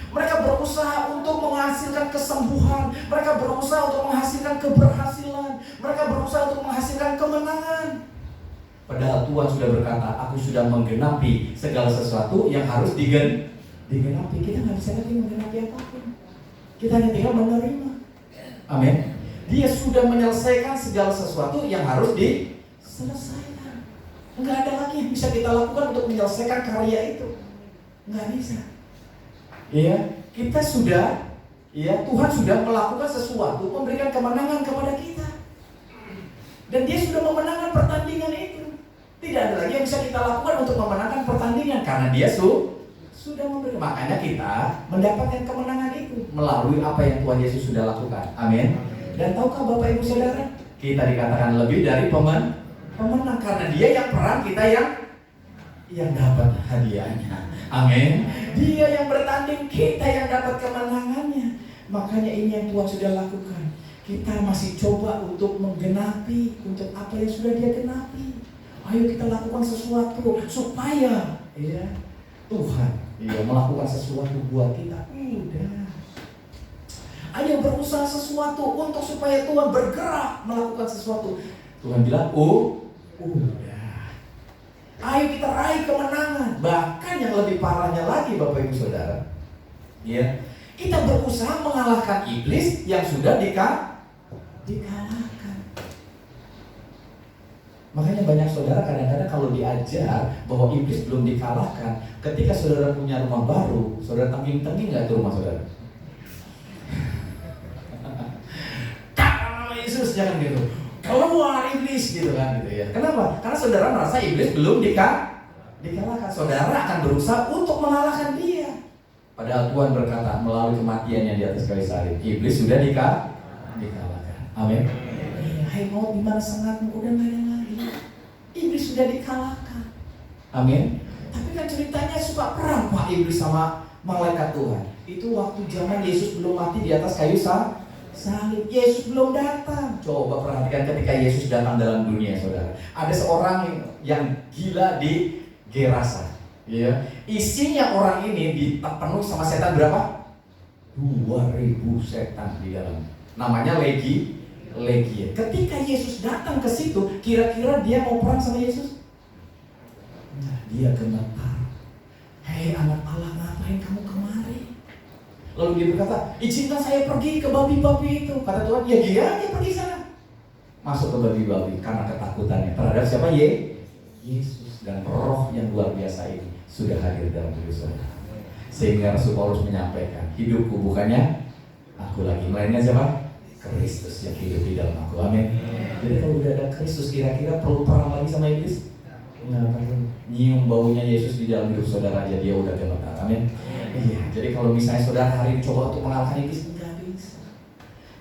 Mereka berusaha untuk menghasilkan kesembuhan. Mereka berusaha untuk menghasilkan keberhasilan. Mereka berusaha untuk menghasilkan kemenangan. Padahal Tuhan sudah berkata, aku sudah menggenapi segala sesuatu yang harus digenapi. Kita nggak bisa lagi menggenapi apapun. Kita hanya tinggal menerima. Amin. Dia sudah menyelesaikan segala sesuatu yang harus diselesaikan. Enggak ada lagi yang bisa kita lakukan untuk menyelesaikan karya itu. Enggak bisa. Ya, kita sudah, ya Tuhan sudah melakukan sesuatu, memberikan kemenangan kepada kita. Dan dia sudah memenangkan pertandingan itu. Tidak ada lagi yang bisa kita lakukan untuk memenangkan pertandingan karena dia sudah memberi. Makanya kita mendapatkan kemenangan itu melalui apa yang Tuhan Yesus sudah lakukan. Amin. Dan tahukah Bapak Ibu Saudara, kita dikatakan lebih dari pemenang karena dia yang perang, kita yang dapat hadiahnya. Amin. Dia yang bertanding, kita yang dapat kemenangannya. Makanya ini yang Tuhan sudah lakukan. Kita masih coba untuk menggenapi untuk apa yang sudah dia genapi. Ayo kita lakukan sesuatu supaya Tuhan melakukan sesuatu buat kita. Udah. Ayo berusaha sesuatu untuk supaya Tuhan bergerak melakukan sesuatu. Tuhan bilang, udah. Ayo kita raih kemenangan. Bahkan yang lebih parahnya lagi Bapak Ibu Saudara, kita berusaha mengalahkan iblis yang sudah dikalahkan. Makanya banyak saudara kadang-kadang kalau diajar bahwa iblis belum dikalahkan, ketika saudara punya rumah baru, saudara tengking-tengking nggak tuh rumah saudara? Yesus jangan gitu, keluar iblis gitu kan gitu ya. Kenapa? Karena saudara merasa iblis belum dikalahkan. Saudara akan berusaha untuk mengalahkan dia. Padahal Tuhan berkata melalui kematiannya di atas kayu salib, iblis sudah dikalahkan. Amin. Hai maut di mana sengatmu, udah nggak ada lagi. Iblis sudah dikalahkan. Amin. Tapi kan ceritanya suka perang Pak iblis sama malaikat Tuhan. Itu waktu zaman Yesus belum mati di atas kayu salib. Yesus belum datang. Coba perhatikan ketika Yesus datang dalam dunia, saudara. Ada seorang yang gila di Gerasa. Isinya orang ini dipenuhi sama setan berapa? 2.000 setan di dalam. Namanya Legion. Ketika Yesus datang ke situ, kira-kira dia mau perang sama Yesus? Nah, dia gemetar. Hei anak Allah, ngapain kamu kemari? Lalu dia berkata, izinkan saya pergi ke babi-babi itu. Kata Tuhan, ya dia aja pergi sana. Masuk ke babi-babi karena ketakutannya terhadap siapa? Yesus. Dan roh yang luar biasa ini sudah hadir dalam diri saudara. Sehingga Rasul Paulus menyampaikan, hidupku bukannya aku lagi, melainkan siapa? Kristus yang hidup di dalam aku. Amin. Jadi kalau udah ada Kristus, kira-kira perlu perang lagi sama iblis? Nggak perlu. Nyium baunya Yesus di dalam hidup saudara aja dia udah gemetar. Amin. Iya, jadi kalau misalnya saudara hari ini coba untuk mengalahkan iblis, nggak bisa.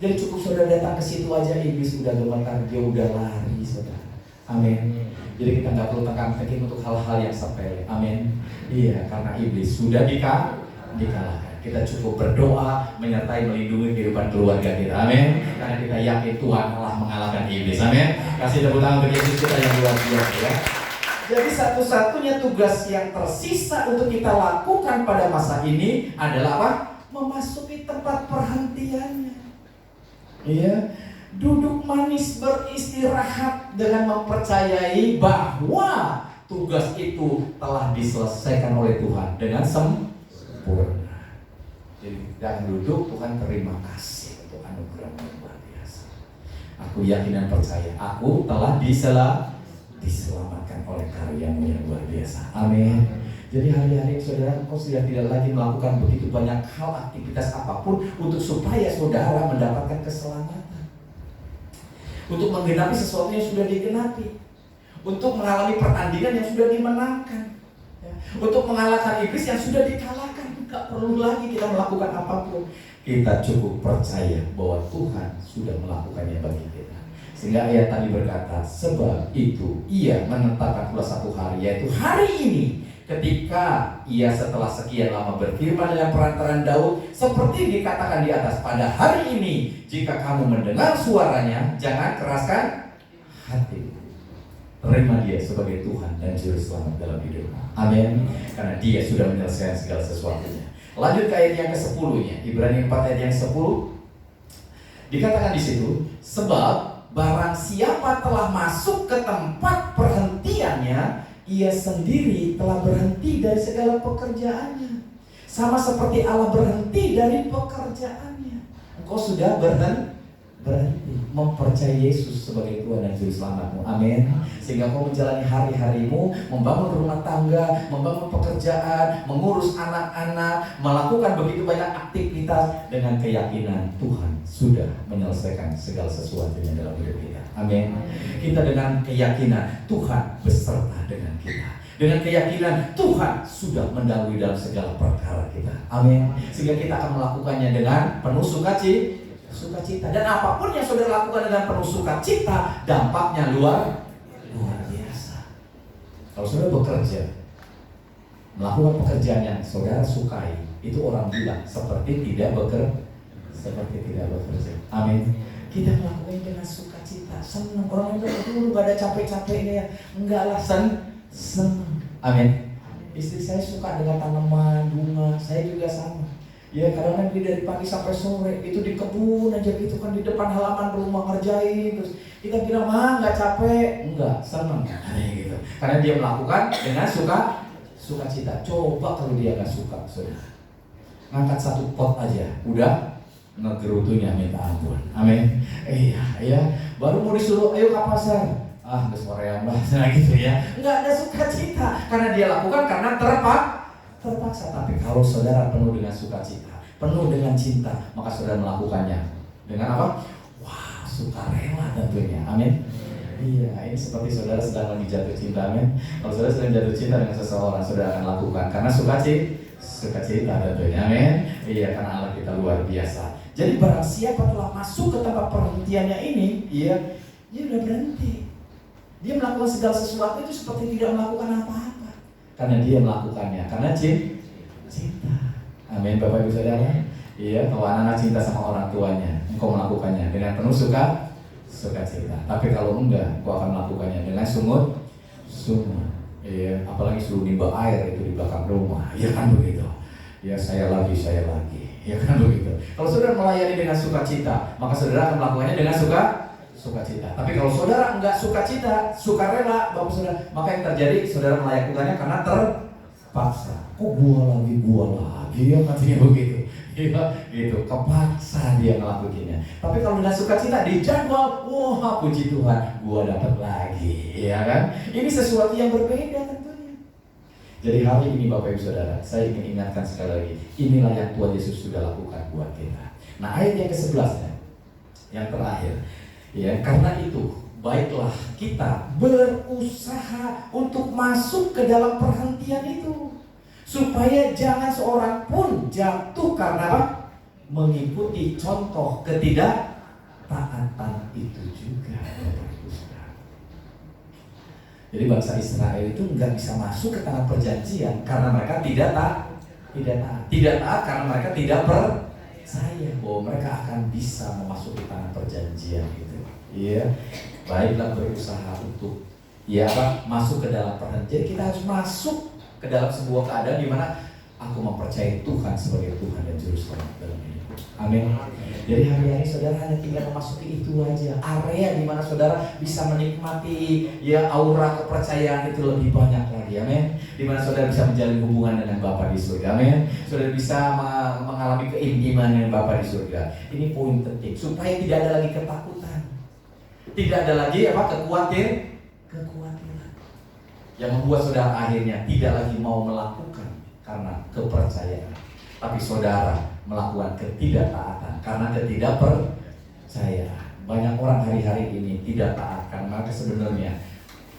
Jadi cukup saudara datang ke situ aja, iblis udah gemetar, dia udah lari saudara. Amin. Jadi kita nggak perlu tekan-tekin untuk hal-hal yang sepele. Amin. Iya, karena iblis sudah dikalahkan. Kita cukup berdoa, menyertai, melindungi kehidupan keluarga kita. Amin. Karena kita yakin Tuhan telah mengalahkan iblis. Amin. Kasih tepuk tangan untuk Yesus kita yang luar biasa ya. Jadi satu-satunya tugas yang tersisa untuk kita lakukan pada masa ini adalah apa? Memasuki tempat perhentiannya. Iya, duduk manis beristirahat dengan mempercayai bahwa tugas itu telah diselesaikan oleh Tuhan dengan sempurna. Jadi jangan duduk, Tuhan terima kasih untuk anugerah yang luar biasa. Aku yakin dan percaya, aku telah diselamatkan oleh karya-Mu yang luar biasa. Amin. Jadi hari-hari saudara, engkau sudah tidak lagi melakukan begitu banyak hal, aktivitas apapun untuk supaya saudara mendapatkan keselamatan, untuk menggenapi sesuatu yang sudah digenapi, untuk mengalami pertandingan yang sudah dimenangkan, untuk mengalahkan iblis yang sudah dikalahkan. Tidak perlu lagi kita melakukan apapun. Kita cukup percaya bahwa Tuhan sudah melakukannya bagi kita. Sehingga ayat tadi berkata, sebab itu ia menetapkan pula satu hari, yaitu hari ini, ketika ia setelah sekian lama berfirman dengan perantaraan Daud, seperti dikatakan di atas, pada hari ini jika kamu mendengar suaranya, jangan keraskan hati. Terima dia sebagai Tuhan dan Juru Selamat dalam hidupmu. Amin. Karena dia sudah menyelesaikan segala sesuatunya. Lanjut ke ayat yang ke-10-nya, Ibrani 4 ayat yang 10. Dikatakan di situ, sebab barang siapa telah masuk ke tempat perhentiannya, ia sendiri telah berhenti dari segala pekerjaannya. Sama seperti Allah berhenti dari pekerjaannya. Engkau sudah berhenti. berhenti mempercayai Yesus sebagai Tuhan dan Juru Selamatmu. Amin. Sehingga kau menjalani hari-harimu, membangun rumah tangga, membangun pekerjaan, mengurus anak-anak, melakukan begitu banyak aktivitas dengan keyakinan Tuhan sudah menyelesaikan segala sesuatunya dalam hidup kita. Amin. Kita dengan keyakinan Tuhan beserta dengan kita. Dengan keyakinan Tuhan sudah mendahului dalam segala perkara kita. Amin. Sehingga kita akan melakukannya dengan penuh sukacita. Dan apapun yang saudara lakukan dengan penuh sukacita, dampaknya luar biasa. Kalau saudara bekerja, melakukan pekerjaan yang saudara sukai, itu orang bilang seperti tidak bekerja. Amin. Kita melakukannya dengan sukacita, senang. Orang bilang dulu gak ada capek-capeknya ya. Enggak lah, senang. Amin. Istri saya suka dengan tanaman, bunga. Saya juga sama. Ya kadang-kadang dari pagi sampai sore itu di kebun aja gitu kan, di depan halaman rumah ngerjain. Terus kita bilang, "Mah nggak capek?" Enggak, senang gitu. Karena dia melakukan dengan sukacita. Coba kalau dia nggak suka, saudara, ngangkat satu pot aja udah ngegerutunya minta ampun. Amin. Iya. Baru mau disuruh, "Ayo ke pasar." Ke sore yang bahasa gitu ya. Nggak ada sukacita karena dia lakukan karena terpaksa. Tapi kalau saudara penuh dengan sukacita, penuh dengan cinta, maka saudara melakukannya dengan apa? Wah, sukarela tentunya. Amin. Iya, ini seperti saudara sedang lagi jatuh cinta. Amin. Kalau saudara sedang jatuh cinta dengan seseorang, saudara akan lakukan karena sukacita tentunya. Amin. Iya, karena Allah kita luar biasa. Jadi barang siapa telah masuk ke tempat perhentiannya ini, dia udah berhenti. Dia melakukan segala sesuatu itu seperti tidak melakukan apa-apa. Karena dia melakukannya, karena cinta. Amin, Bapak Ibu Saudara. Iya, kalau anak-anak cinta sama orang tuanya, engkau melakukannya dengan penuh sukacita. Tapi kalau enggak, engkau akan melakukannya dengan sumur. Iya, apalagi suruh nimba air itu di belakang rumah. Iya kan begitu. Ya saya lagi. Ya kan begitu. Kalau saudara melayani dengan sukacita, maka saudara akan melakukannya dengan sukacita. Tapi kalau saudara enggak sukacita, sukarela, Bapak Saudara, maka yang terjadi saudara melakukannya karena terpaksa. Gua lagi ya katanya begitu. Iya, gitu. Kepaksa dia ngelakuinnya. Tapi kalau dengan sukacita dijadwal, wah puji Tuhan, gua dapat lagi, ya kan? Ini sesuatu yang berbeda tentunya. Jadi hari ini Bapak Ibu Saudara, saya ingin ingatkan sekali lagi, inilah yang Tuhan Yesus sudah lakukan buat kita. Nah, ayat yang ke-11 yang terakhir. Ya, karena itu baiklah kita berusaha untuk masuk ke dalam perhentian itu, supaya jangan seorang pun jatuh karena apa? Mengikuti contoh ketidaktaatan itu juga. Jadi bangsa Israel itu nggak bisa masuk ke tanah perjanjian karena mereka tidak taat karena mereka tidak percaya bahwa mereka akan bisa memasuki tanah perjanjian itu. Iya, baiklah berusaha untuk masuk ke dalam perhentian. Jadi kita harus masuk ke dalam sebuah keadaan di mana aku mempercayai Tuhan sebagai Tuhan dan Juru Selamat dalam hidupku. Amin. Jadi hari-hari saudara hanya tinggal memasuki itu aja, area di mana saudara bisa menikmati aura kepercayaan itu lebih banyak lagi. Amin. Di mana saudara bisa menjalin hubungan dengan Bapa di surga. Amin. Saudara bisa mengalami keintiman dengan Bapa di surga. Ini poin penting supaya tidak ada lagi ketakutan. Tidak ada lagi kekhawatiran yang membuat saudara akhirnya tidak lagi mau melakukan karena kepercayaan, tapi saudara melakukan ketidaktaatan karena ketidakpercayaan. Banyak orang hari-hari ini tidak taat karena sebenarnya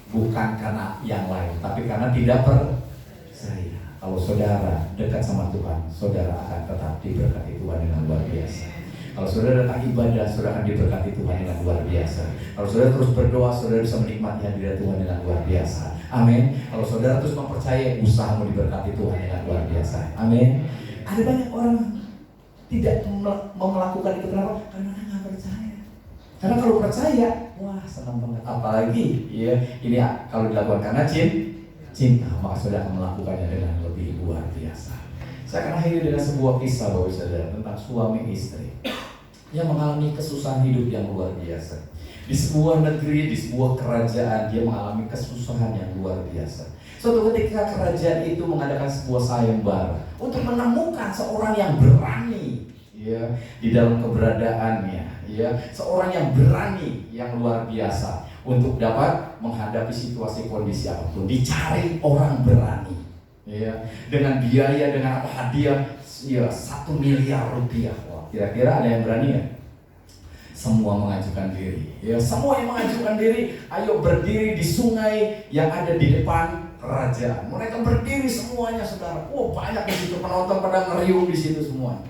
bukan karena yang lain, tapi karena tidak percaya. Kalau saudara dekat sama Tuhan, saudara akan tetap diberkati Tuhan dengan luar biasa. Kalau saudara datang ibadah, saudara akan diberkati Tuhan dengan luar biasa. Kalau saudara terus berdoa, saudara bisa menikmati hadirat Tuhan dengan luar biasa. Amin. Kalau saudara terus mempercayai, usahamu diberkati Tuhan dengan luar biasa. Amin. Ada banyak orang tidak mau melakukan itu, kenapa? Karena mereka nggak percaya. Karena kalau percaya, wah senang banget. Apalagi ini kalau dilakukan karena cinta, maka saudara akan melakukannya dengan lebih luar biasa. Saya akan akhiri dengan sebuah kisah Bapak Saudara tentang suami istri yang mengalami kesusahan hidup yang luar biasa. Di sebuah negeri, di sebuah kerajaan, dia mengalami kesusahan yang luar biasa. Suatu ketika kerajaan itu mengadakan sebuah sayembara untuk menemukan seorang yang berani ya, di dalam keberadaannya, ya, seorang yang berani, yang luar biasa untuk dapat menghadapi situasi kondisi apapun. Dicari orang berani, ya, dengan biaya, dengan apa, hadiah, ya, 1 miliar rupiah. Wah, kira-kira ada yang berani ya? Semua mengajukan diri, ya, semua yang mengajukan diri, ayo berdiri di sungai yang ada di depan kerajaan. Mereka berdiri semuanya, saudara. Oh, banyak di situ penonton pada ngeriung di situ semua.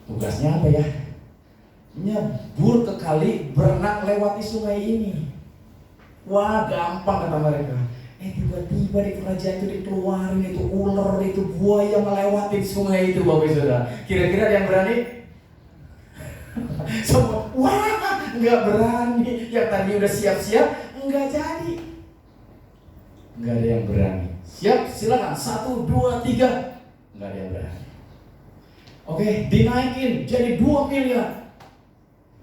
Tugasnya apa ya? Nyebur ke kali, berenang lewati sungai ini. Wah, gampang kata mereka. Tiba-tiba di kerajaan itu dikeluarin itu ular, itu buaya melewati sungai itu, Bapak Saudara. Kira-kira ada yang berani? Semua, wah, nggak berani. Yang tadi udah siap-siap, nggak jadi. Nggak ada yang berani. Siap, silakan. 1, 2, 3. Nggak ada yang berani. Oke, dinaikin jadi 2 miliar.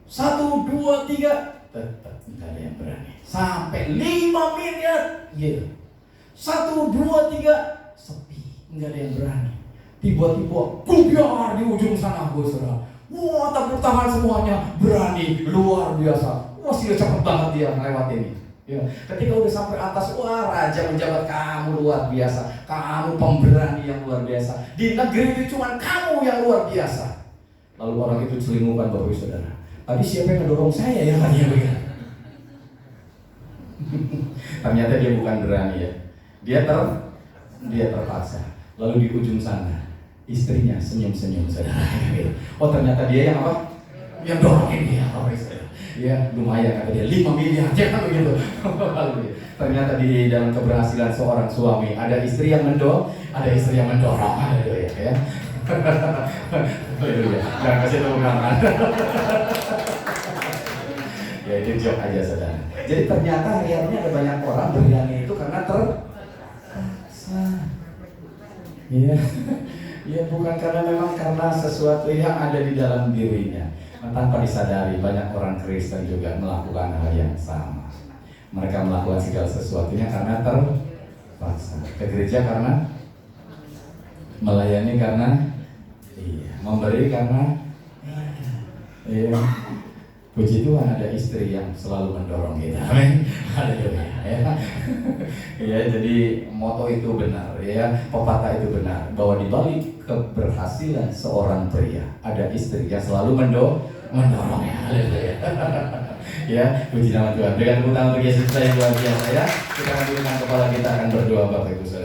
1, 2, 3. Tetap nggak ada yang berani. Sampai 5 miliar. Iya. 1, 2, 3. Sepi. Nggak ada yang berani. Tiba-tiba kubiar di ujung sana, saudara. Wah, tepuk tangan semuanya. Berani, luar biasa. Wah, sudah cepet banget dia melewati ini. Ya, ketika udah sampai atas, wah, raja menjabat, kamu luar biasa, kamu pemberani yang luar biasa. Di negeri itu cuma kamu yang luar biasa. Lalu orang itu celingukan, Bapak Ibu Saudara. Tadi siapa yang ngedorong saya ya, katanya begitu. Ternyata dia bukan berani ya. Dia terpaksa. Lalu di ujung sana, istrinya senyum-senyum, saudara. Oh, ternyata dia yang apa? Yang dorongin dia, Bapak Ibu Saudara. Ya, lumayan kata dia, 5 miliar, jangan begitu. Ternyata di dalam keberhasilan seorang suami, ada istri yang mendorong, ada istri yang mendorong. Haleluya, ya. Haleluya. Jangan kasih tepuk tangan. Ya, itu joke aja, saudara. Jadi ternyata hari-harinya ada banyak orang berani itu karena terpaksa. Iya. Ya, bukan karena sesuatu yang ada di dalam dirinya. Tanpa disadari, banyak orang Kristen juga melakukan hal yang sama. Mereka melakukan segala sesuatunya karena terpaksa. Ke gereja karena, melayani karena, memberi karena, puji Tuhan ada istri yang selalu mendorong kita. Amin. Haleluya. Ya, jadi moto itu benar, ya, pepatah itu benar, bahwa di balik keberhasilan seorang pria ada istri yang selalu mendorongnya. Haleluya. Ya, puji nama Tuhan. Dengan tepuk tangan untuk Yesus yang luar biasa, ya. Kita akan kepala kita akan berdoa, Bapak Ibu Saudara.